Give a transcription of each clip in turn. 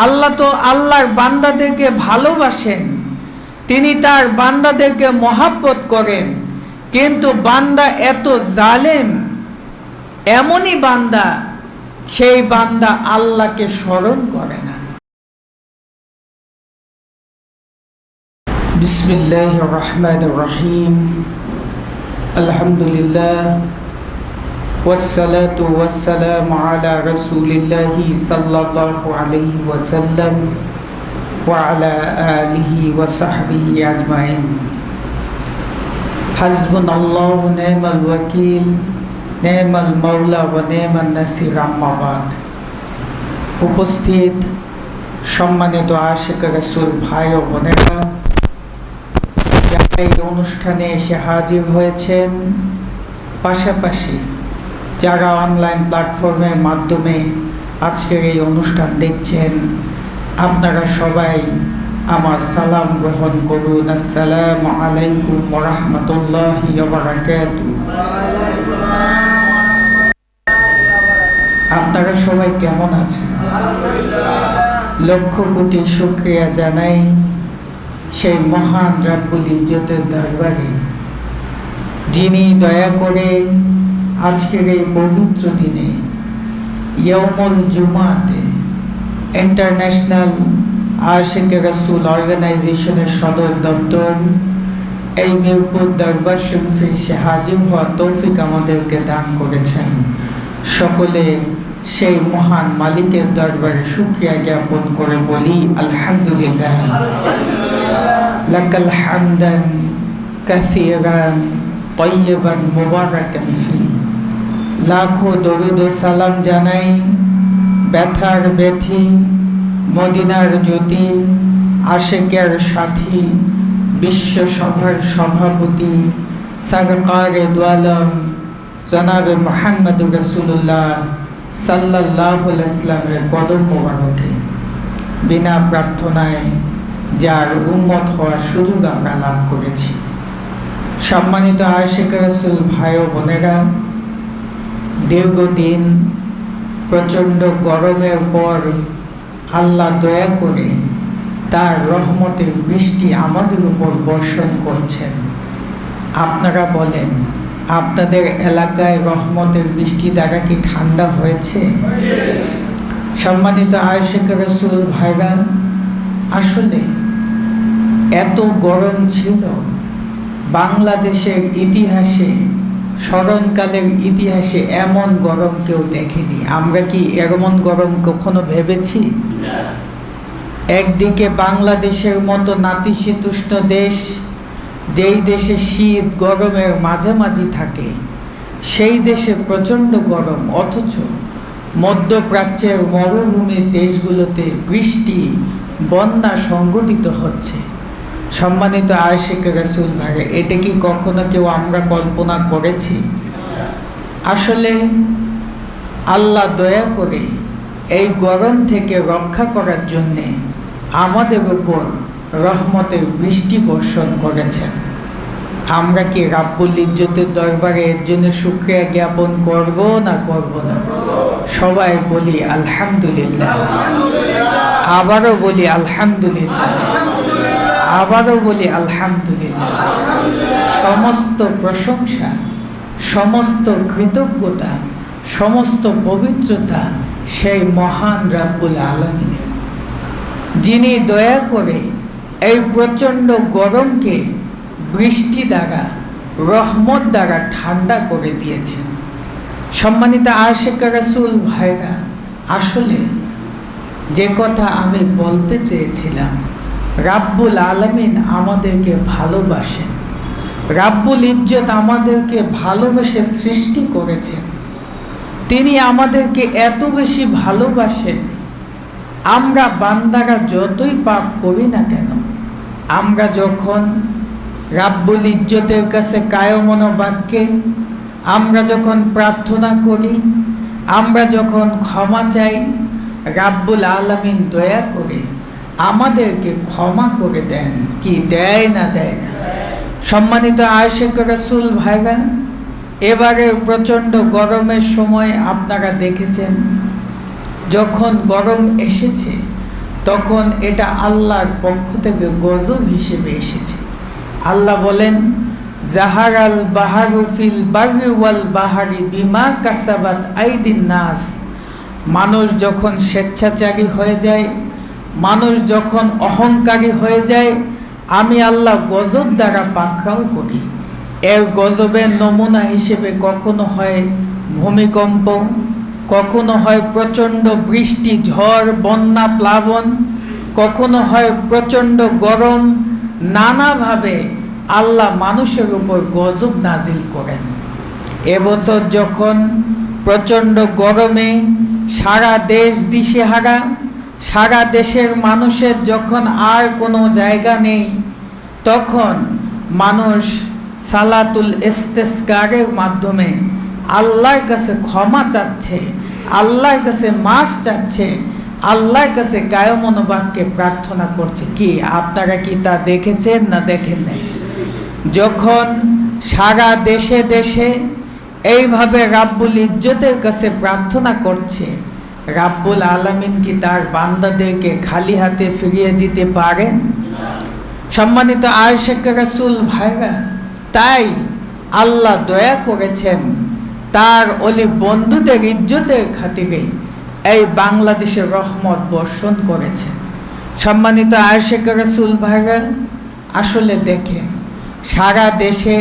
আল্লাহ তো আল্লাহর বান্দাদেরকে ভালোবাসেন, তিনি তার বান্দাদেরকে মহাব্বত করেন, কিন্তু বান্দা এত জালেম, এমনই বান্দা, সেই বান্দা আল্লাহকে স্মরণ করে না। বিসমিল্লাহির রহমানির রহিম। আলহামদুলিল্লাহ ওয়াসসালাতু ওয়াসসালামু আলা রাসূলিল্লাহি সাল্লাল্লাহু আলাইহি ওয়াসাল্লাম ওয়া আলা আলিহি ওয়া সাহবিহি আজমাইন। হাসবুনাল্লাহু ওয়া নি'মাল ওয়াকিল, নি'মাল মাওলা ওয়া নি'মান নাসির। আম্মা বাদ। উপস্থিত সম্মানিত আশিক রাসূল ভাই ও বোনেরা, এই অনুষ্ঠানে এসে হাজির হয়েছেন, পাশাপাশি যারা অনলাইন প্ল্যাটফর্মের মাধ্যমে আজকের এই অনুষ্ঠান দেখছেন, আপনারা সবাই আমার সালাম গ্রহণ করুন। আসসালামু আলাইকুম ওয়া রাহমাতুল্লাহি ওয়া বারাকাতুহু। আপনারা সবাই কেমন আছেন? লক্ষ কোটি শুকরিয়া জানাই সেই মহান রাব্বুল ইজ্জতের দরবারে, যিনি দয়া করে আজকের এই পবিত্র দিনে ইয়াউমুল জুমাতে ইন্টারন্যাশনাল আশিকে রাসূল অর্গানাইজেশনের সদর দপ্তর এই মিরপুর দরবার শরীফে এসে হাজির হওয়ার তৌফিক আমাদেরকে দান করেছেন। সকলে সেই মহান মালিকের দরবারে শুকরিয়া জ্ঞাপন করে বলি আলহামদুলিল্লাহ। লাকাল হামদান কাসীরান তাইয়িবান মুবারাকান ফি। লাখো দরুদ ও সালাম জানাই ব্যথার ব্যথী, মদিনার জ্যোতি, আশিকের সাথী, বিশ্বসভার সভাপতি, সরকারে দু আলম জনাবে মুহাম্মদুর রাসূলুল্লাহ সাল্লাল্লাহু আলাইহি ওয়াসাল্লামের কদম মোবারকে বিনা প্রার্থনায় যার উম্মত হওয়ার সুযোগ আমরা লাভ করেছি। সম্মানিত আশিক রাসূল ভাই ও বোনেরা, দীর্ঘদিন প্রচণ্ড গরমের পর আল্লাহ দয়া করে তার রহমতের বৃষ্টি আমাদের উপর বর্ষণ করছেন। আপনারা বলেন, আপনাদের এলাকায় রহমতের বৃষ্টি দ্বারা কি ঠান্ডা হয়েছে? সম্মানিত আশিক রাসূল ভাইরা, আসলে এত গরম ছিল বাংলাদেশের ইতিহাসে, স্মরণকালের ইতিহাসে এমন গরম কেউ দেখেনি। আমরা কি এমন গরম কখনো ভেবেছি? একদিকে বাংলাদেশের মতো নাতিশীতোষ্ণ দেশ, যেই দেশে শীত গরমের মাঝামাঝি থাকে, সেই দেশে প্রচণ্ড গরম, অথচ মধ্যপ্রাচ্যের মরুভূমির দেশগুলোতে বৃষ্টি, বন্যা সংঘটিত হচ্ছে। সম্মানিত আশিক রাসূল ভাই, এটা কি কখনো কেউ আমরা কল্পনা করেছি? আসলে আল্লাহ দয়া করে এই গরম থেকে রক্ষা করার জন্যে আমাদের উপর রহমতের বৃষ্টি বর্ষণ করেছেন। আমরা কি রাব্বুল ইজ্জতের দরবারে এর জন্য শুকরিয়া জ্ঞাপন করব না করব না? সবাই বলি আলহামদুলিল্লাহ। আবারও বলি আলহামদুলিল্লাহ। আবারও বলি আলহামদুলিল্লাহ। সমস্ত প্রশংসা, সমস্ত কৃতজ্ঞতা, সমস্ত পবিত্রতা সেই মহান রাব্বুল আলামিনের, যিনি দয়া করে এই প্রচণ্ড গরমকে বৃষ্টি দ্বারা, রহমত দ্বারা ঠান্ডা করে দিয়েছেন। সম্মানিত আশিক রাসূল ভাইরা, আসলে যে কথা আমি বলতে চেয়েছিলাম, রাব্বুল আলামিন আমাদেরকে ভালোবাসেন, রাব্বুল ইজ্জত আমাদেরকে ভালোবেসে সৃষ্টি করেছেন। তিনি আমাদেরকে এত বেশি ভালোবাসেন, আমরা বান্দারা যতই পাপ করি না কেন, আমরা যখন রাব্বুল ইজ্জতের কাছে কায়মন বাক্যে আমরা যখন প্রার্থনা করি, আমরা যখন ক্ষমা চাই, রাব্বুল আলামিন দয়া করে আমাদেরকে ক্ষমা করে দেন। কি দেয় না? দেয় না? সম্মানিত আশিক রাসূল ভাইরা, এবারে প্রচণ্ড গরমের সময় আপনারা দেখেছেন, যখন গরম এসেছে তখন এটা আল্লাহর পক্ষ থেকে গজব হিসেবে এসেছে। আল্লাহ বলেন, জাহারাল বাহারু ফিল বাররি ওয়াল বাহারি বিমা কাসাবাত আইদিন নাস। মানুষ যখন স্বেচ্ছাচারী হয়ে যায়, মানুষ যখন অহংকারী হয়ে যায়, আমি আল্লাহ গজব দ্বারা পাকড়াও করি। এর গজবের নমুনা হিসেবে কখনো হয় ভূমিকম্প, কখনো হয় প্রচণ্ড বৃষ্টি, ঝড়, বন্যা, প্লাবন, কখনো হয় প্রচণ্ড গরম। নানাভাবে আল্লাহ মানুষের উপর গজব নাজিল করেন। এবছর যখন প্রচণ্ড গরমে সারা দেশ দিশেহারা, সারা দেশের মানুষের যখন আর কোনো জায়গা নেই, তখন মানুষ সালাতুল ইস্তেসকারের মাধ্যমে আল্লাহর কাছে ক্ষমা চাচ্ছে, আল্লাহর কাছে মাফ চাচ্ছে, আল্লাহর কাছে কায়মনোবাক্যে প্রার্থনা করছে। কি আপনারা কি তা দেখেছেন না দেখেন নাই? যখন সারা দেশে দেশে এইভাবে রাব্বুল ইজ্জতের কাছে প্রার্থনা করছে, রাব্বুল আলামিন কি তার বান্দাদেরকে খালি হাতে ফিরিয়ে দিতে পারেন? সম্মানিত আশিক রাসূল ভাইরা, তাই আল্লাহ দয়া করেছেন, তার অলি বন্ধুদের ইজ্জতের খাতিরে এই বাংলাদেশের রহমত বর্ষণ করেছেন। সম্মানিত আশিক রাসূল ভাইরা, আসলে দেখেন, সারা দেশে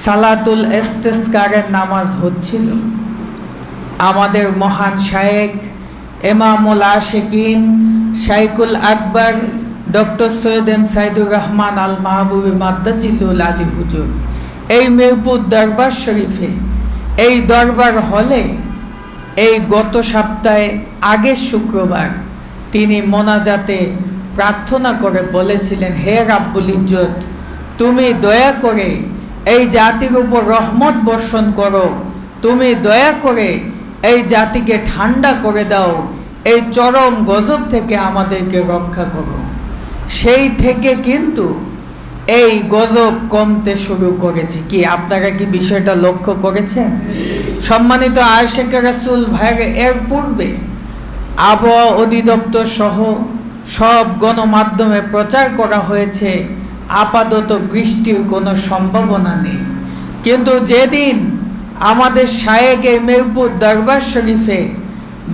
সালাতুল ইস্তেসকারের নামাজ হচ্ছিল। আমাদের মহান শায়েখ ইমামুল আশিকিন শাইখুল আকবর ডক্টর সৈয়দ এম সাইদুর রহমান আল মাহবুবী মাদ্দাজিল্লুল আলী হুজুর এই মিরপুর দরবার শরীফে, এই দরবার হলে এই গত সপ্তাহে আগের শুক্রবার তিনি মোনাজাতে প্রার্থনা করে বলেছিলেন, হে রাব্বুল ইজ্জত, তুমি দয়া করে এই জাতির উপর রহমত বর্ষণ করো, তুমি দয়া করে এই জাতিকে ঠান্ডা করে দাও, এই চরম গজব থেকে আমাদেরকে রক্ষা করো। সেই থেকে কিন্তু এই গজব কমতে শুরু করেছে। কি আপনারা কি বিষয়টা লক্ষ্য করেছেন? সম্মানিত আশিক রাসূল ভাইরা, এর পূর্বে আবহাওয়া অধিদপ্তর সহ সব গণমাধ্যমে প্রচার করা হয়েছে আপাতত বৃষ্টির কোনো সম্ভাবনা নেই। কিন্তু যেদিন আমাদের শায়েখ মিরপুর দরবার শরীফে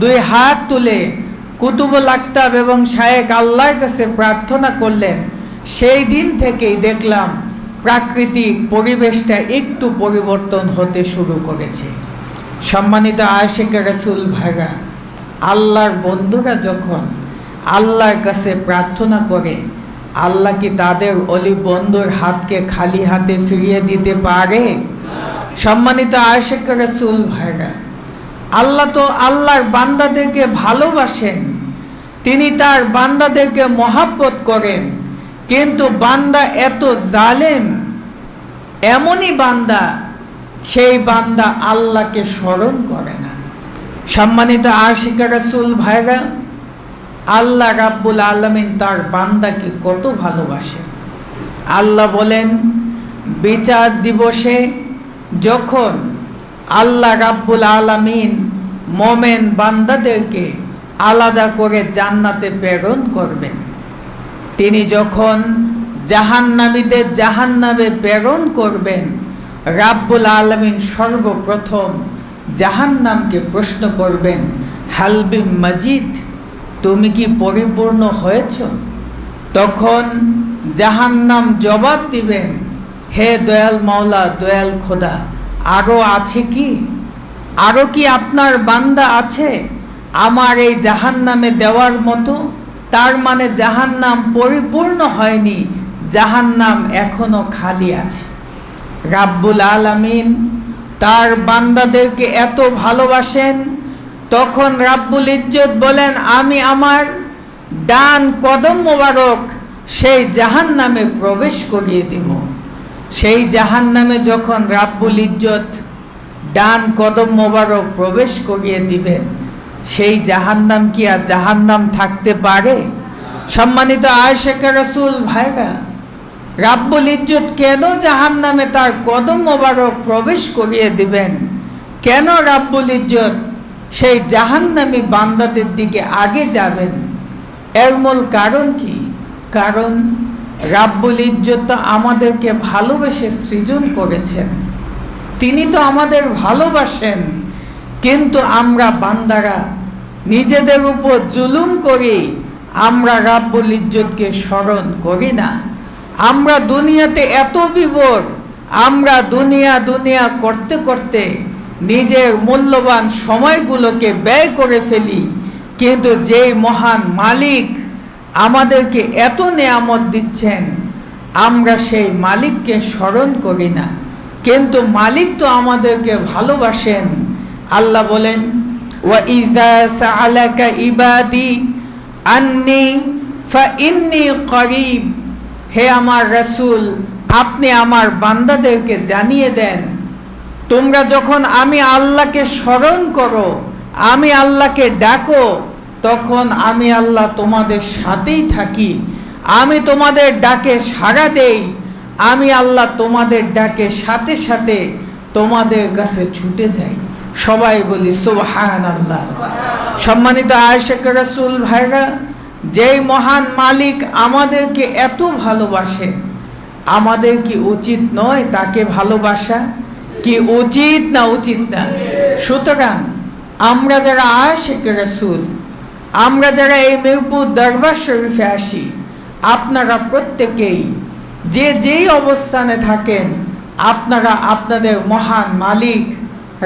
দুই হাত তুলে কুতুবুল আকতাব এবং শায়েখ আল্লাহর কাছে প্রার্থনা করলেন, সেই দিন থেকেই দেখলাম প্রাকৃতিক পরিবেশটা একটু পরিবর্তন হতে শুরু করেছে। সম্মানিত আশিক রাসূল ভাইরা, আল্লাহর বন্ধুরা যখন আল্লাহর কাছে প্রার্থনা করে, আল্লাহ কি তাদের অলি বন্ধুর হাতকে খালি হাতে ফিরিয়ে দিতে পারে? সম্মানিত আশিক রাসূল ভাইরা, আল্লাহ তো আল্লাহর বান্দাদেরকে ভালোবাসেন, তিনি তার বান্দাদেরকে মহাব্বত করেন, কিন্তু বান্দা এত জালেম, এমনই বান্দা, সেই বান্দা আল্লাহকে স্মরণ করে না। সম্মানিত আশিক রাসূল ভাইরা, আল্লাহ রাব্বুল আলামিন তার বান্দাকে কত ভালোবাসেন। আল্লাহ বলেন, বিচার দিবসে যখন আল্লাহ রাব্বুল আলামিন মোমেন বান্দাদেরকে আলাদা করে জান্নাতে প্রেরণ করবেন, তিনি যখন জাহান্নামীদের জাহান্নামে প্রেরণ করবেন, রাব্বুল আলামিন সর্বপ্রথম জাহান্নামকে প্রশ্ন করবেন, হালবি মজিদ, তুমি কি পরিপূর্ণ হয়েছ? তখন জাহান্নাম জবাব দিবেন, হে দয়াল মাওলা, দয়াল খোদা, আরও আছে কি? আরও কি আপনার বান্দা আছে আমার এই জাহান্নামে দেওয়ার মতো? তার মানে জাহান্নাম পরিপূর্ণ হয়নি, জাহান্নাম এখনো খালি আছে। রাব্বুল আলামিন তার বান্দাদেরকে এত ভালোবাসেন, তখন রাব্বুল ইজ্জত বলেন, আমি আমার ডান কদম মোবারক সেই জাহান্নামে প্রবেশ করিয়ে দেব। সেই জাহান্নামে যখন রাব্বুল ইজ্জত ডান কদম মোবারক প্রবেশ করিয়ে দিবেন, সেই জাহান্নাম কি আর জাহান্নাম থাকতে পারে? সম্মানিত আশিক রাসূল ভাইরা, রাব্বুল ইজ্জত কেন জাহান্নামে তার কদম মোবারক প্রবেশ করিয়ে দিবেন? কেন রাব্বুল ইজ্জত সেই জাহান্নামী বান্দাদের দিকে আগে যাবেন? এর মূল কারণ কি? কারণ রাব্বুল ইজ্জত তো আমাদেরকে ভালোবেসে সৃজন করেছেন, তিনি তো আমাদের ভালোবাসেন, কিন্তু আমরা বান্দারা নিজেদের উপর জুলুম করি, আমরা রাব্বুল ইজ্জতকে স্মরণ করি না। আমরা দুনিয়াতে এত বিভোর, আমরা দুনিয়া করতে করতে নিজের মূল্যবান সময়গুলোকে ব্যয় করে ফেলি, কিন্তু যেই মহান মালিক আমাদেরকে এত নেয়ামত দিচ্ছেন, আমরা সেই মালিককে স্মরণ করি না। কিন্তু মালিক তো আমাদেরকে ভালোবাসেন। আল্লাহ বলেন, ওয়াইযা সাআলাকা ইবাদি আন্নী ফাইন্নী করিব, হে আমার রাসূল, আপনি আমার বান্দাদেরকে জানিয়ে দেন, তোমরা যখন আমি আল্লাহকে স্মরণ করো, আমি আল্লাহকে ডাকো, তখন আমি আল্লাহ তোমাদের সাথেই থাকি, আমি তোমাদের ডাকে সাড়া দেই, আমি আল্লাহ তোমাদের ডাকে সাথে সাথে তোমাদের কাছে ছুটে যাই। সবাই বলি সুবহানাল্লাহ। সম্মানিত আয়েশা রাসূল ভাইরা, যেই মহান মালিক আমাদেরকে এত ভালোবাসেন, আমাদের কি উচিত নয় তাকে ভালোবাসা? কি উচিত না উচিত না? সুতরাং আমরা যারা আয়েশা রাসূল, আমরা যারা এই মিরপুর দরবার শরীফে আসি, আপনারা প্রত্যেকেই যে যেই অবস্থানে থাকেন, আপনারা আপনাদের মহান মালিক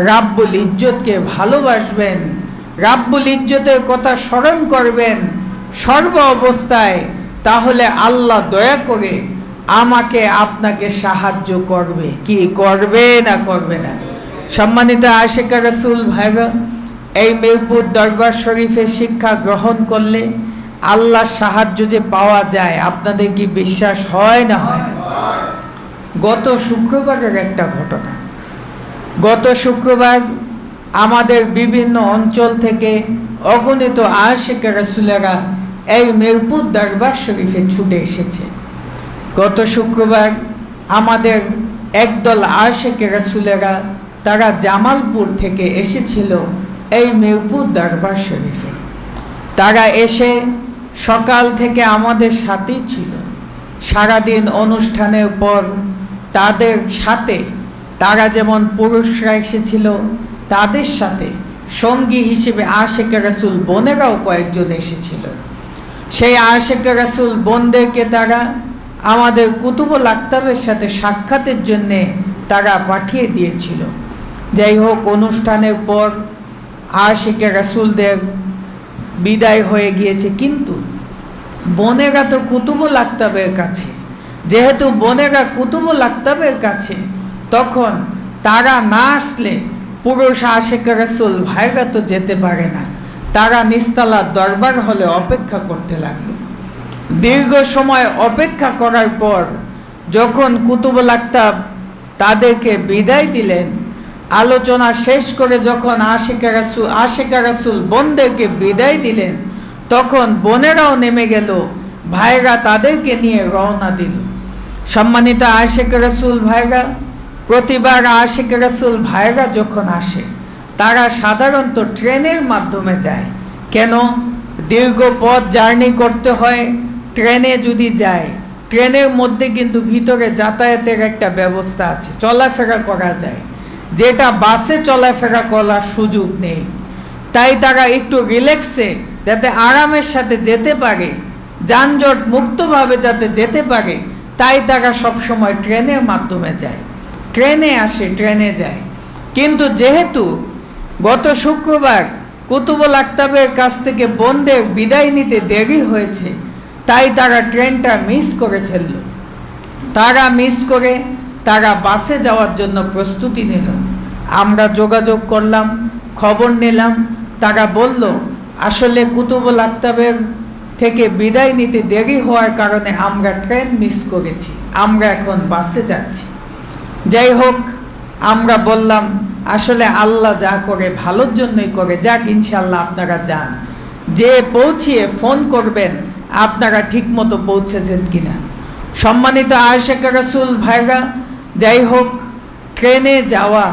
রাব্বুল ইজ্জতকে ভালোবাসবেন, রাব্বুল ইজ্জতের কথা স্মরণ করবেন সর্ব অবস্থায়। তাহলে আল্লাহ দয়া করে আমাকে আপনাকে সাহায্য করবে। কি করবে না করবে না? সম্মানিত আশিকা রাসূল ভাইরা, এই মিরপুর দরবার শরীফে শিক্ষা গ্রহণ করলে আল্লাহর সাহায্য যে পাওয়া যায়, আপনাদের কি বিশ্বাস হয় না হয় না? গত শুক্রবারের একটা ঘটনা। গত শুক্রবার আমাদের বিভিন্ন অঞ্চল থেকে অগণিত আশিকা রাসূলেরা এই মিরপুর দরবার শরীফে ছুটে এসেছে। গত শুক্রবার আমাদের একদল আশিকা রাসূলেরা, তারা জামালপুর থেকে এসেছিল এই মিরপুর দরবার শরীফে। তারা এসে সকাল থেকে আমাদের সাথেই ছিল। সারাদিন অনুষ্ঠানের পর তাদের সাথে, তারা যেমন পুরুষরা এসেছিল, তাদের সাথে সঙ্গী হিসেবে আশিকা রাসূল বোনেরাও কয়েকজন এসেছিল। সেই আশিকা রাসূল বোনদেরকে তারা আমাদের কুতুবুল আকতাবের সাথে সাক্ষাতের জন্যে তারা পাঠিয়ে দিয়েছিল। যাই হোক, অনুষ্ঠানের পর আশিকা রাসূলদের বিদায় হয়ে গিয়েছে, কিন্তু বোনেরা তো কুতুবুল আকতাবের কাছে, যেহেতু বোনেরা কুতুবুল আকতাবের কাছে, তখন তারা না আসলে পুরুষ আশিকা রাসূল ভাইরা তো যেতে পারে না। তারা নিস্তালার দরবার হলে অপেক্ষা করতে লাগলো। দীর্ঘ সময় অপেক্ষা করার পর যখন কুতুবুল আকতাব বিদায় দিলেন, আলোচনা শেষ করে যখন আশিকা রাসূল বোনদেরকে বিদায় দিলেন, তখন বোনেরাও নেমে গেল, ভাইরা তাদেরকে নিয়ে রওনা দিল। সম্মানিত আশিকা রাসূল ভাইরা, প্রতিবার আশিকা রাসূল ভাইরা যখন আসে, তারা সাধারণত ট্রেনের মাধ্যমে যায়। কেন? দীর্ঘ পথ জার্নি করতে হয়। ট্রেনে যদি যায়, ট্রেনের মধ্যে কিন্তু ভিতরে যাতায়াতের একটা ব্যবস্থা আছে, চলাফেরা করা যায়, যেটা বাসে চলাফেরা করার সুযোগ নেই। তাই তারা একটু রিল্যাক্সে যাতে আরামের সাথে যেতে পারে, যানজট মুক্তভাবে যাতে যেতে পারে, তাই তারা সবসময় ট্রেনের মাধ্যমে যায়, ট্রেনে আসে, ট্রেনে যায়। কিন্তু যেহেতু গত শুক্রবার কুতুবুল আকতাবের কাছ থেকে বোনদের বিদায় নিতে দেরি হয়েছে, তাই তারা ট্রেনটা মিস করে ফেলল। তারা মিস করে তারা বাসে যাওয়ার জন্য প্রস্তুতি নিল। আমরা যোগাযোগ করলাম, খবর নিলাম, তারা বলল আসলে কুতুবুল আকতাবের থেকে বিদায় নিতে দেরি হওয়ার কারণে আমরা ট্রেন মিস করেছি, আমরা এখন বাসে যাচ্ছি। যাই হোক, আমরা বললাম আসলে আল্লাহ যা করে ভালোর জন্যই করে, যাক ইনশাল্লাহ আপনারা যান, যে পৌঁছিয়ে ফোন করবেন আপনারা ঠিকমতো পৌঁছেছেন কিনা। সম্মানিত আশিকা রাসূল ভাইরা, যাই হোক, ট্রেনে যাওয়া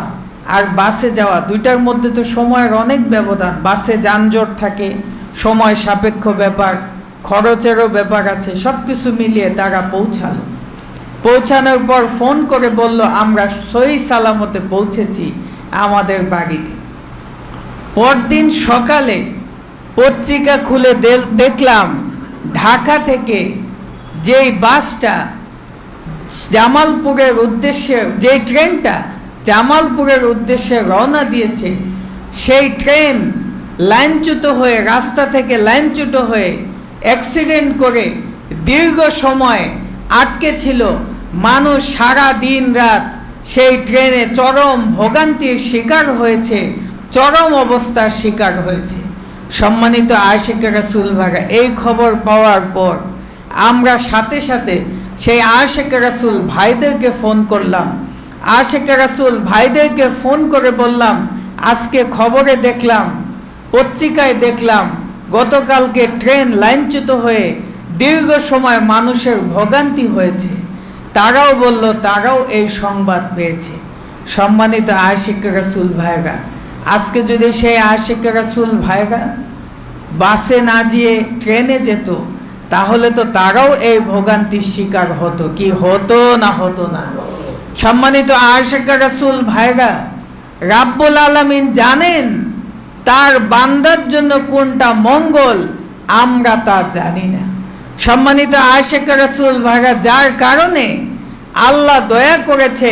আর বাসে যাওয়া দুইটার মধ্যে তো সময়ের অনেক ব্যবধান। বাসে যানজট থাকে, সময় সাপেক্ষ ব্যাপার, খরচেরও ব্যাপার আছে, সব কিছু মিলিয়ে তারা পৌঁছালো। পৌঁছানোর পর ফোন করে বলল, আমরা সহি সালামতে পৌঁছেছি আমাদের বাড়িতে। পরদিন সকালে পত্রিকা খুলে দেখলাম ঢাকা থেকে যেই বাসটা জামালপুরের উদ্দেশ্যে, যেই ট্রেনটা জামালপুরের উদ্দেশ্যে রওনা দিয়েছে, সেই ট্রেন লাইনচ্যুত হয়ে, রাস্তা থেকে লাইনচ্যুত হয়ে অ্যাক্সিডেন্ট করে দীর্ঘ সময় আটকে ছিল। মানুষ সারা দিন রাত সেই ট্রেনে চরম ভোগান্তির শিকার হয়েছে, চরম অবস্থার শিকার হয়েছে। সম্মানিত আশিকে রাসূল ভাইরা, এই খবর পাওয়ার পর আমরা সাথে সাথে সেই আশিকে রাসূল ভাইদেরকে ফোন করলাম। আশিকে রাসূল ভাইদেরকে ফোন করে বললাম, আজকে খবরে দেখলাম, পত্রিকায় দেখলাম, গতকালকে ট্রেন লাইনচ্যুত হয়ে দীর্ঘ সময় মানুষের ভোগান্তি হয়েছে। তারাও বলল তারাও এই সংবাদ পেয়েছে। সম্মানিত আশিকে রাসূল ভাইরা, আজকে যদি সেই আশিকে রাসূল ভাইরা বাসে না গিয়ে ট্রেনে যেত, তাহলে তো তারাও এই ভোগান্তির শিকার হতো। কি হতো না হতো না? সম্মানিত আশিকে রাসূল ভাইরা, রাব্বুল আলামিন জানেন তার বান্দার জন্য কোনটা মঙ্গল, আমরা তা জানি না। সম্মানিত আশিকে রাসূল ভাইরা, যার কারণে আল্লাহ দয়া করেছে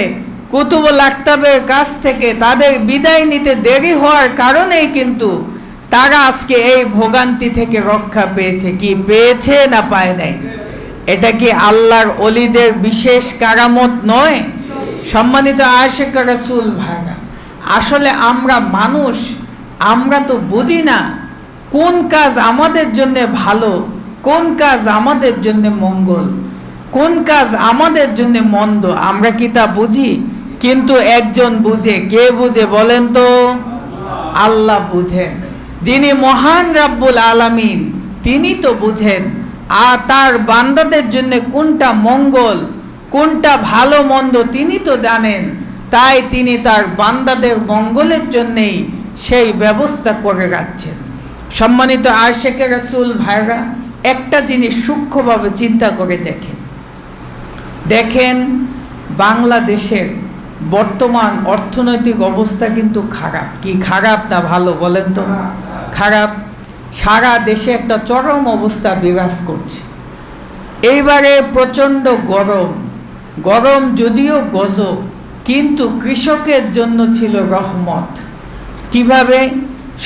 কুতুবুল আকতাবের কাছ থেকে তাদের বিদায় নিতে দেরি হওয়ার কারণেই কিন্তু তারা আজকে এই ভোগান্তি থেকে রক্ষা পেয়েছে। কি পেয়েছে না পায় নাই? এটা কি আল্লাহর ওলিদের বিশেষ কারামত নয়? সম্মানিত আশিকে রাসূল ভাইরা, আসলে আমরা মানুষ, আমরা তো বুঝি না কোন কাজ আমাদের জন্য ভালো, কোন কাজ আমাদের জন্য মঙ্গল, কোন কাজ আমাদের জন্য মন্দ, আমরা কি তা বুঝি? কিন্তু একজন বুঝে। কে বুঝে বলেন তো? আল্লাহ বুঝেন, যিনি মহান রাব্বুল আলামিন, তিনি তো বুঝেন। আর তার বান্দাদের জন্য কোনটা মঙ্গল, কোনটা ভালো মন্দ তিনি তো জানেন। তাই তিনি তার বান্দাদের মঙ্গলের জন্যেই সেই ব্যবস্থা করে রাখছেন। সম্মানিত আশিকে রাসূল ভাইরা, একটা জিনিস সূক্ষ্মভাবে চিন্তা করে দেখেন বাংলাদেশের বর্তমান অর্থনৈতিক অবস্থা কিন্তু খারাপ। কি খারাপ না ভালো বলেন তো? খারাপ। সারা দেশে একটা চরম অবস্থা বিরাজ করছে। এইবারে প্রচণ্ড গরম যদিও গজব, কিন্তু কৃষকের জন্য ছিল রহমত। কিভাবে?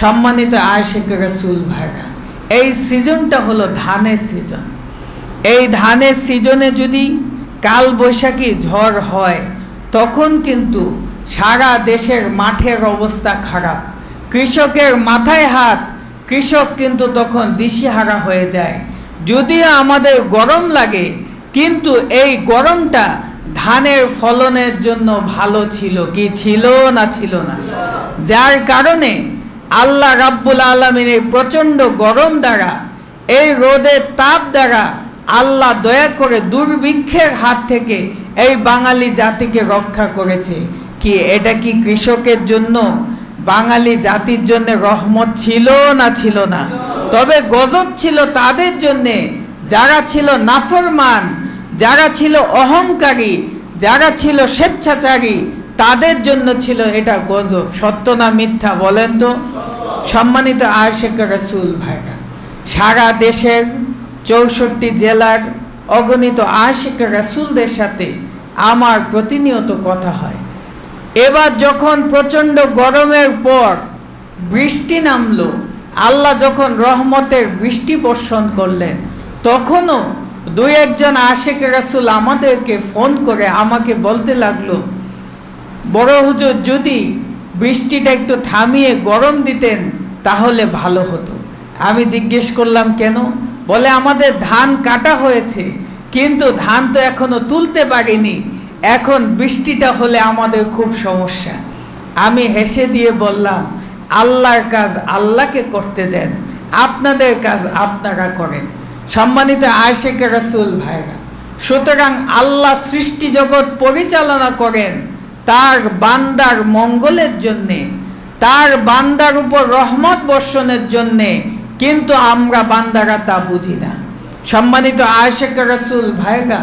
সম্মানিত আশিকে রাসূল ভাইরা, এই সিজনটা হলো ধানের সিজন। এই ধানের সিজনে যদি কাল বৈশাখী ঝড় হয়, তখন কিন্তু সারা দেশের মাঠের অবস্থা খারাপ। কৃষকের মাথায় হাত, কৃষক কিন্তু তখন দিশেহারা হয়ে যায়। যদিও আমাদের গরম লাগে, কিন্তু এই গরমটা ধানের ফলনের জন্য ভালো ছিল। কি ছিল না ছিল না? যার কারণে আল্লাহ রাব্বুল আলামিনের প্রচণ্ড গরম দ্বারা, এই রোদের তাপ দ্বারা আল্লাহ দয়া করে দুর্ভিক্ষের হাত থেকে এই বাঙালি জাতিকে রক্ষা করেছে। কি এটা কি কৃষকের জন্য, বাঙালি জাতির জন্য রহমত ছিল না ছিল না? তবে গজব ছিল তাদের জন্যে যারা ছিল নাফরমান, যারা ছিল অহংকারী, যারা ছিল স্বেচ্ছাচারী, তাদের জন্য ছিল এটা গজব। সত্য না মিথ্যা বলেন তো? সম্মানিত আশিকে রাসূল ভাইরা, সারা দেশের 64 জেলার অগণিত আশিকে রাসূলদের সাথে আমার প্রতিনিয়ত কথা হয়। এবার যখন প্রচণ্ড গরমের পর বৃষ্টি নামলো, আল্লাহ যখন রহমতের বৃষ্টি বর্ষণ করলেন, তখনও দুই একজন আশিকে রাসূল আমাদেরকে ফোন করে আমাকে বলতে লাগলো, বড় হুজুর যদি বৃষ্টিটা একটু থামিয়ে গরম দিতেন তাহলে ভালো হতো। আমি জিজ্ঞেস করলাম কেন? বলে আমাদের ধান কাটা হয়েছে, কিন্তু ধান তো এখনো তুলতে পারিনি, এখন বৃষ্টিটা হলে আমাদের খুব সমস্যা। আমি হেসে দিয়ে বললাম, আল্লাহর কাজ আল্লাহকে করতে দেন, আপনাদের কাজ আপনারা করেন। সম্মানিত আশিকে রাসূল ভাইরা, সুতরাং আল্লাহ সৃষ্টি জগৎ পরিচালনা করেন তার বান্দার মঙ্গলের জন্যে, তার বান্দার উপর রহমত বর্ষণের জন্যে, কিন্তু আমরা বান্দারা তা বুঝি না। সম্মানিত আশিক রাসূল ভাইরা,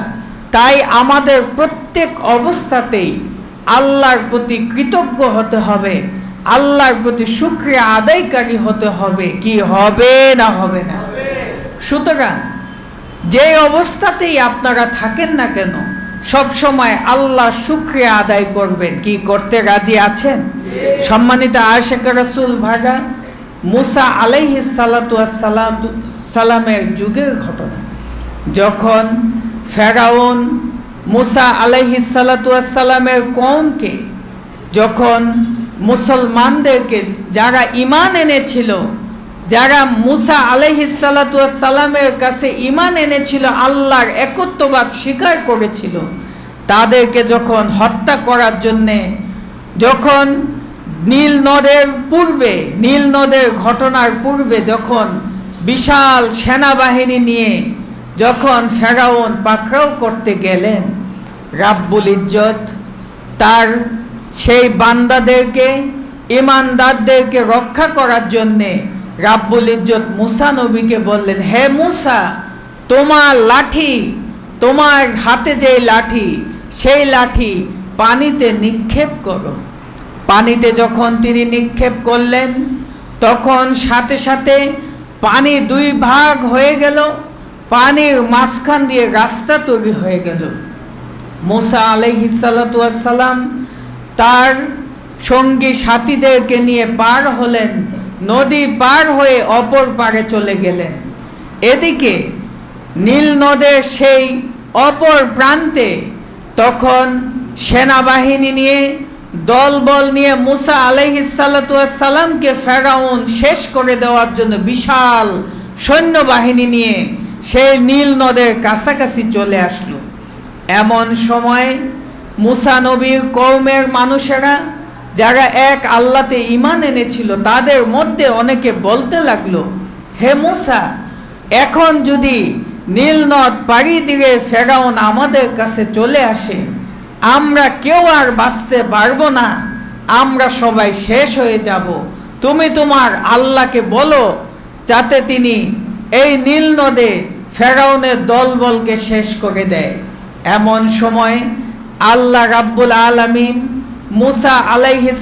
তাই আমাদের প্রত্যেক অবস্থাতেই আল্লাহর প্রতি কৃতজ্ঞ হতে হবে, আল্লাহর প্রতি শুকরিয়া আদায়কারী হতে হবে। কি হবে না হবে না? সুতরাং যে অবস্থাতেই আপনারা থাকেন না কেন, সব সময় আল্লাহ শুকরিয়া আদায় করবেন। কি করতে রাজি আছেন? সম্মানিত আশিক রাসূল ভাইরা, মুসা আলাইহিস সালামের যুগের ঘটনা, যখন ফেরাউন মুসা আলাইহিস সালামের কওমকে, যখন মুসলমানদেরকে যারা ঈমান এনেছিল, যারা মুসা আলাইহিস সালামের কাছে ঈমান এনেছিল, আল্লাহর একত্ববাদ স্বীকার করেছিল, তাদেরকে যখন হত্যা করার জন্যে, যখন নীল নদের ঘটনার পূর্বে যখন বিশাল সেনাবাহিনী নিয়ে যখন ফেরাউন পাকড়াও করতে গেলেন, রাব্বুল ইজ্জত তার সেই বান্দাদেরকে, ঈমানদারদেরকে রক্ষা করার জন্যে রাব্বুল ইজ্জত মুসা নবীকে বললেন, হে মুসা, তোমার লাঠি, তোমার হাতে যে লাঠি, সেই লাঠি পানিতে নিক্ষেপ করো। পানিতে যখন তিনি নিক্ষেপ করলেন, তখন সাথে সাথে পানি দুই ভাগ হয়ে গেল, পানির মাঝখান দিয়ে রাস্তা তৈরি হয়ে গেল। মুসা আলাইহিস সালাম তার সঙ্গী সাথীদেরকে নিয়ে পার হলেন, নদী পার হয়ে অপর পারে চলে গেলেন। এদিকে নীল নদের সেই অপর প্রান্তে তখন সেনাবাহিনী নিয়ে, দলবল নিয়ে মুসা আলাইহিস সালামকে ফেরাউন শেষ করে দেওয়ার জন্য বিশাল সৈন্যবাহিনী নিয়ে সেই নীল নদের কাছাকাছি চলে আসলো। এমন সময় মুসা নবীর কওমের মানুষেরা, যারা এক আল্লাহতে ঈমান এনেছিল, তাদের মধ্যে অনেকে বলতে লাগলো, হে মুসা, এখন যদি নীল নদ পাড়ি দিয়ে ফেরাউন আমাদের কাছে চলে আসে, আমরা কেউ আর বাঁচতে পারবো না, আমরা সবাই শেষ হয়ে যাব। তুমি তোমার আল্লাহকে বলো যাতে তিনি এই নীল নদে ফেরাউনের দলবলকে শেষ করে দেয়। এমন সময় আল্লাহ রাব্বুল আলামিন মুসা আলাইহিস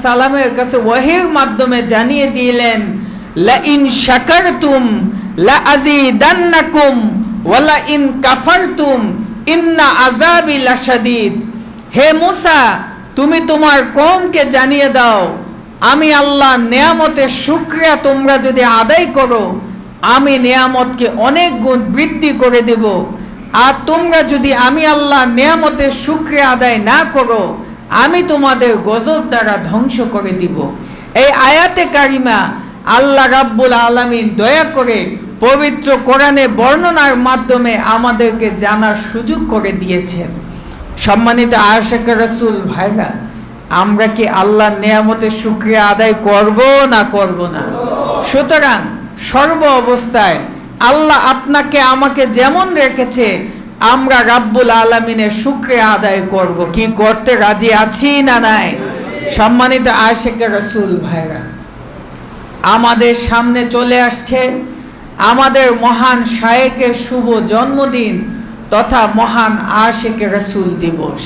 সালামের কাছে ওহীর মাধ্যমে জানিয়ে দিলেন, লা ইন শাকারতুম লা আযীদান্নাকুম ওয়া লা ইন কাফারতুম ইন্না আযাবি লাশাদীদ। হে মুসা, তুমি তোমার কওমকে জানিয়ে দাও, আমি আল্লাহ নেয়ামতের শুকরিয়া তোমরা যদি আদায় করো, আমি নেয়ামতকে অনেক গুণ বৃদ্ধি করে দেব। আর তোমরা যদি আমি আল্লাহ নেয়ামতের শুকরিয়া আদায় না করো, আমি তোমাদের গজব দ্বারা ধ্বংস করে দিব। এই আয়াতে কারিমা আল্লাহ রাব্বুল আলামিন দয়া করে পবিত্র কোরআনে বর্ণনার মাধ্যমে আমাদেরকে জানার সুযোগ করে দিয়েছেন। সম্মানিত আশিক রাসূল ভাইরা, আমরা কি আল্লাহর নেয়ামতের শুকরিয়া আদায় করব না করব না? সুতরাং সর্ব অবস্থায় আল্লাহ আপনাকে আমাকে যেমন রেখেছে, আমরা রাব্বুল আলামিনের শুকরিয়া আদায় করব। কি করতে রাজি আছি না নাই? সম্মানিত আশিক রাসূল ভাইরা, আমাদের সামনে চলে আসছে আমাদের মহান শায়েখের শুভ জন্মদিন তথা মহান আশিক রাসূল দিবস।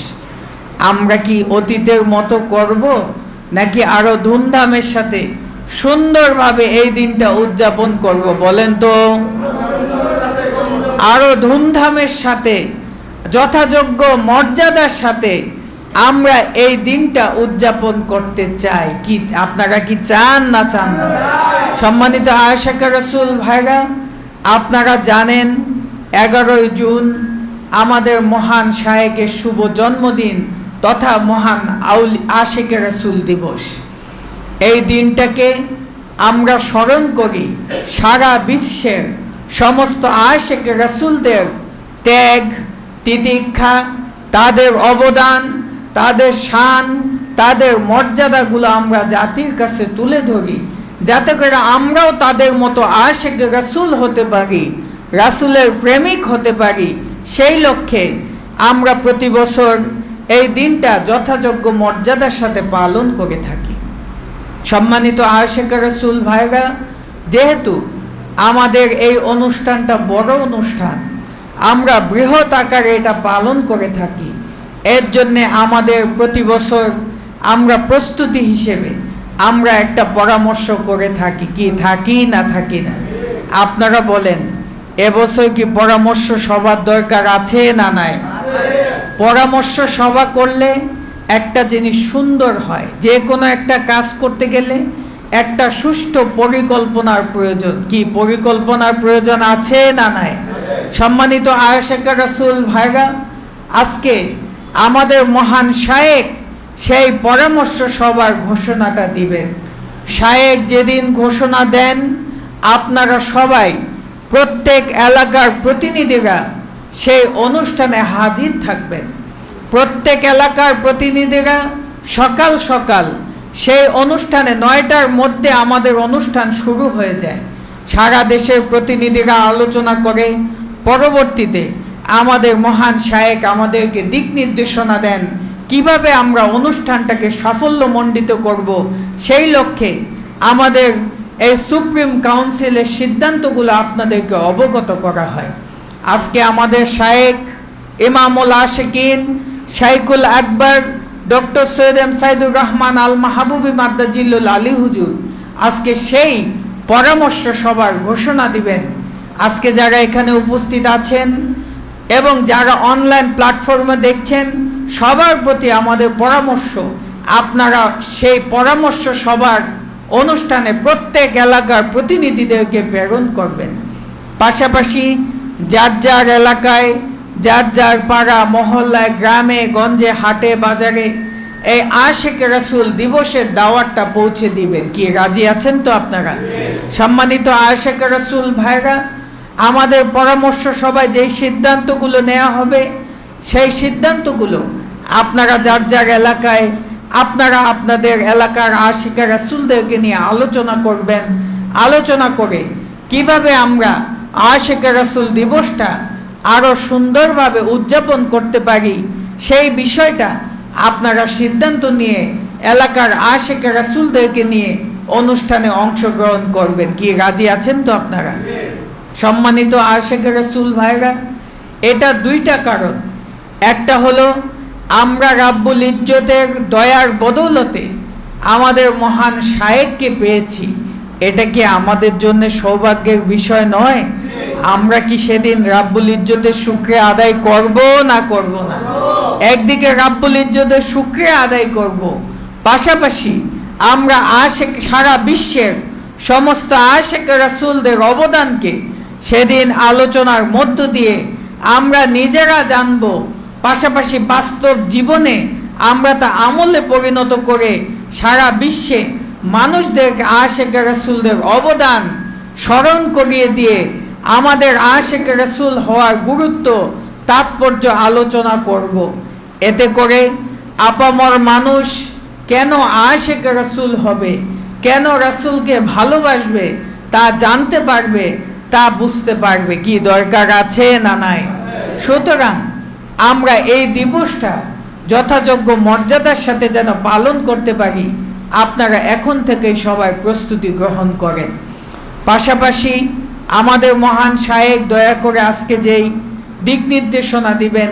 আমরা কি অতীতের মতো করব, নাকি আরো ধুমধামের সাথে সুন্দরভাবে এই দিনটা উদযাপন করব? বলেন তো। আরো ধুমধামের সাথে, যথাযোগ্য মর্যাদার সাথে আমরা এই দিনটা উদযাপন করতে চাই। কি আপনারা কি চান না চান না? সম্মানিত আশিক রাসূল ভাইরা, আপনারা জানেন 11 জুন আমাদের মহান শায়েখের শুভ জন্মদিন তথা মহান আশিক রাসূল দিবস। এই দিনটাকে আমরা স্মরণ করি সারা বিশ্বের সমস্ত আশিক রাসূলদের ত্যাগ, তিতিক্ষা, তাদের অবদান, তাদের শান, তাদের মর্যাদাগুলো আমরা জাতির কাছে তুলে ধরি, যাতে করে আমরাও তাদের মতো আশিক রাসূল হতে পারি, রাসূলের প্রেমিক হতে পারি। সেই লক্ষ্যে আমরা প্রতি বছর এই দিনটা যথাযোগ্য মর্যাদার সাথে পালন করে থাকি। সম্মানিত আশিক রাসূল ভাইরা, যেহেতু আমাদের এই অনুষ্ঠানটা বড় অনুষ্ঠান, আমরা বৃহৎ আকারে এটা পালন করে থাকি। এর জন্যে আমাদের প্রতি বছর আমরা প্রস্তুতি হিসেবে আমরা একটা পরামর্শ করে থাকি, কি থাকি না থাকি না? আপনারা বলেন, এবছর কি পরামর্শ সভার দরকার আছে না নাই? পরামর্শ সভা করলে একটা জিনিস সুন্দর হয়, যে কোনো একটা কাজ করতে গেলে একটা সুষ্ঠু পরিকল্পনার প্রয়োজন। কি পরিকল্পনার প্রয়োজন আছে না নাই? সম্মানিত আয়েশা রাসূল ভাইরা, আজকে আমাদের মহান শায়েখ সেই পরামর্শ সভার ঘোষণাটা দিবেন। শায়েখ যেদিন ঘোষণা দেন, আপনারা সবাই প্রত্যেক এলাকার প্রতিনিধিরা সেই অনুষ্ঠানে হাজির থাকবেন। প্রত্যেক এলাকার প্রতিনিধিরা সকাল সকাল সেই অনুষ্ঠানে 9টার মধ্যে আমাদের অনুষ্ঠান শুরু হয়ে যায়। সারা দেশের প্রতিনিধিরা আলোচনা করে পরবর্তীতে আমাদের মহান শায়েখ আমাদেরকে দিক নির্দেশনা দেন কিভাবে আমরা অনুষ্ঠানটাকে সাফল্যমণ্ডিত করব। সেই লক্ষ্যে আমাদের এই সুপ্রিম কাউন্সিলের সিদ্ধান্তগুলো আপনাদেরকে অবগত করা হয়। আজকে আমাদের শায়েখ ইমামুল আশিকিন শাইখুল আকবর ডক্টর সৈয়দ এম সাইদুর রহমান আল মাহবুবী মাদ্দাজিল্লুল আলী হুজুর আজকে সেই পরামর্শ সভার ঘোষণা দিবেন। আজকে যারা এখানে উপস্থিত আছেন এবং যারা অনলাইন প্ল্যাটফর্মে দেখছেন, সবার প্রতি আমাদের পরামর্শ, আপনারা সেই পরামর্শ সভার অনুষ্ঠানে প্রত্যেক এলাকার প্রতিনিধিদেরকে প্রেরণ করবেন। পাশাপাশি যার যার এলাকায়, যার যার পাড়া মহল্লায়, গ্রামে গঞ্জে, হাটে বাজারে এই আশিকে রাসূল দিবসের দাওয়াতটা পৌঁছে দিবেন। কি রাজি আছেন তো আপনারা? সম্মানিত আশিকে রাসূল ভাইরা, আমাদের পরামর্শ সভায় যেই সিদ্ধান্তগুলো নেওয়া হবে, সেই সিদ্ধান্তগুলো আপনারা যার যার এলাকায় আপনারা আপনাদের এলাকার আশিকে রাসূলদেরকে নিয়ে আলোচনা করবেন। আলোচনা করে কিভাবে আমরা আশিকে রাসূল দিবসটা আরও সুন্দরভাবে উদযাপন করতে পারি, সেই বিষয়টা আপনারা সিদ্ধান্ত নিয়ে এলাকার আশিকে রাসূলদেরকে নিয়ে অনুষ্ঠানে অংশগ্রহণ করবেন। কি রাজি আছেন তো আপনারা? সম্মানিত আশিকে রাসূল ভাইরা, এটা দুইটা কারণ। একটা হলো আমরা রাব্বুল ইজ্জতের দয়ার বদৌলতে আমাদের মহান শায়েখকে পেয়েছি। এটা কি আমাদের জন্য সৌভাগ্যের বিষয় নয়? আমরা কি সেদিন রাব্বুল ইজ্জতের শুকরিয়া আদায় করব না করব না? একদিকে রাব্বুল ইজ্জতের শুকরিয়া আদায় করব, পাশাপাশি আমরা আশিক সারা বিশ্বের সমস্ত আশিকে রাসূলদের অবদানকে সেদিন আলোচনার মধ্য দিয়ে আমরা নিজেরা জানব, পাশাপাশি বাস্তব জীবনে আমরা তা আমলে পরিণত করে সারা বিশ্বে মানুষদেরকে আশিকে রাসূলদের অবদান স্মরণ করিয়ে দিয়ে আমাদের আশিকে রাসূল হওয়ার গুরুত্ব তাৎপর্য আলোচনা করব। এতে করে আপামর মানুষ কেন আশিকে রাসূল হবে, কেন রাসূলকে ভালোবাসবে তা জানতে পারবে, তা বুঝতে পারবে। কি দরকার আছে না নাই? সুতরাং আমরা এই দিবসটা যথাযোগ্য মর্যাদার সাথে যেন পালন করতে পারি, আপনারা এখন থেকেই সবাই প্রস্তুতি গ্রহণ করেন। পাশাপাশি আমাদের মহান শায়েখ দয়া করে আজকে যেই দিক নির্দেশনা দিবেন,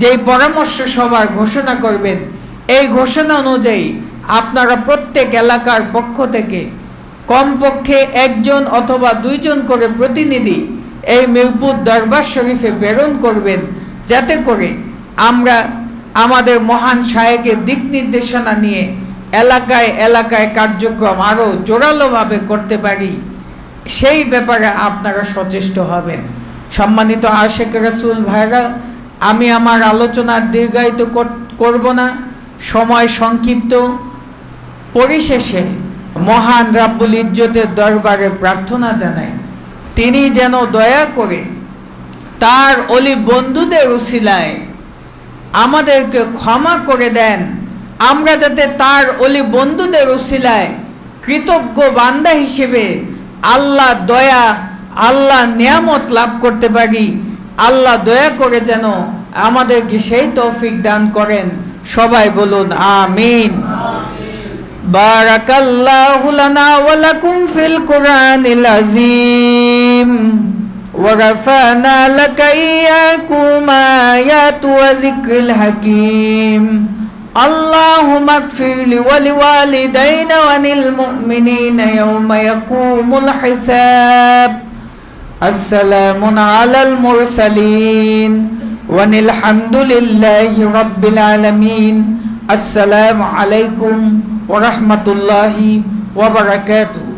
যেই পরামর্শ সভার ঘোষণা করবেন, এই ঘোষণা অনুযায়ী আপনারা প্রত্যেক এলাকার পক্ষ থেকে কমপক্ষে 1জন অথবা 2জন করে প্রতিনিধি এই মিরপুর দরবার শরীফে প্রেরণ করবেন, যাতে করে আমরা আমাদের মহান শায়েখের দিক নির্দেশনা নিয়ে এলাকায় এলাকায় কার্যক্রম আরও জোরালোভাবে করতে পারি। সেই ব্যাপারে আপনারা সচেষ্ট হবেন। সম্মানিত আশিকে রাসূল ভাইরা, আমি আমার আলোচনা দীর্ঘায়িত করব না, সময় সংক্ষিপ্ত। পরিশেষে মহান রাব্বুল ইজ্জতের দরবারে প্রার্থনা জানাই, তিনি যেন দয়া করে তার অলি বন্ধুদের উসিলায় আমাদেরকে ক্ষমা করে দেন, আমরা যাতে তার অলি বন্ধুদের উসিলায় কৃতজ্ঞ বান্দা হিসেবে আল্লাহ দয়া, আল্লাহ নিয়ামত লাভ করতে পারি। আল্লাহ দয়া করে যেন আমাদেরকে সেই তৌফিক দান করেন। সবাই বলুন আমিন। বারাকাল্লাহু লানা ওয়া লাকুম ফিল কুরআনিল আযীম। ورفعنا لك إياكم آيات وذكر الحكيم اللهم اغفر لي ولوالدينا وللمؤمنين يوم يقوم الحساب السلام على المرسلين والحمد لله رب العالمين السلام عليكم ورحمة الله وبركاته